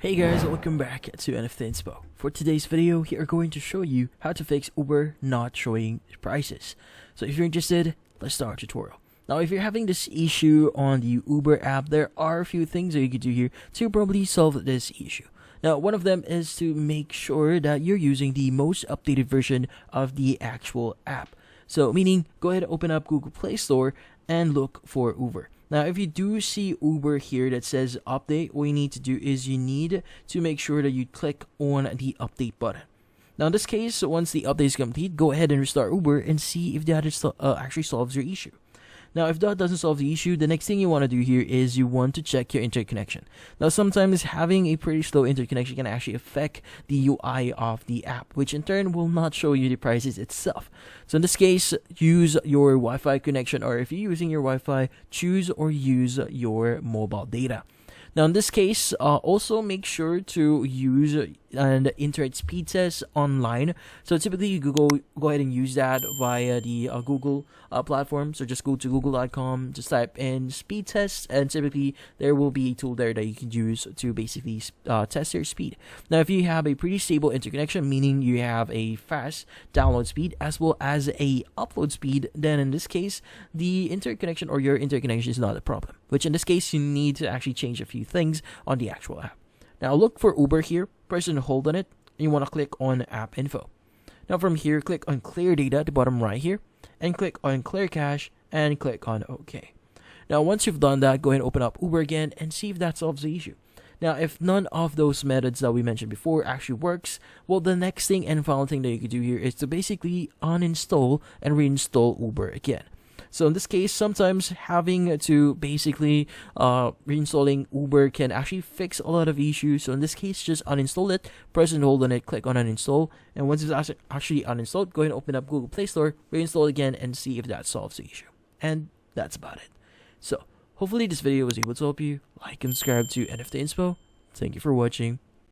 Hey guys, welcome back to NFT Inspo. For today's video, we are going to show you how to fix Uber not showing prices. So if you're interested, let's start our tutorial. Now if you're having this issue on the Uber app, there are a few things that you can do here to probably solve this issue. Now one of them is to make sure that you're using the most updated version of the actual app. So meaning, go ahead and open up Google Play Store and look for Uber. Now, if you do see Uber here that says update, what you need to do is you need to make sure that you click on the update button. Now, in this case, once the update is complete, go ahead and restart Uber and see if that actually solves your issue. Now, if that doesn't solve the issue, the next thing you want to do here is you want to check your interconnection. Now, sometimes having a pretty slow interconnection can actually affect the UI of the app, which in turn will not show you the prices itself. So in this case, use your Wi-Fi connection, or if you're using your Wi-Fi, choose or use your mobile data. Now in this case, also make sure to use an internet speed test online. So typically you go ahead and use that via the Google platform. So just go to google.com, just type in speed test, and typically there will be a tool there that you can use to basically test your speed. Now if you have a pretty stable interconnection, meaning you have a fast download speed as well as a upload speed, then in this case the interconnection or your interconnection is not a problem, which in this case you need to actually change a few things on the actual app. Now look for Uber here, press and hold on it, and you want to click on app info. Now from here, click on clear data at the bottom right here, and click on clear cache and click on OK. Now once you've done that, go ahead and open up Uber again and see if that solves the issue. Now if none of those methods that we mentioned before actually works, well, the next thing and final thing that you could do here is to basically uninstall and reinstall Uber again. So in this case, sometimes having to basically reinstalling Uber can actually fix a lot of issues. So in this case, just uninstall it, press and hold on it, click on uninstall, and once it's actually uninstalled, go ahead and open up Google Play Store, reinstall it again, and see if that solves the issue. And that's about it. So hopefully this video was able to help you. Like and subscribe to NFT Inspo. Thank you for watching.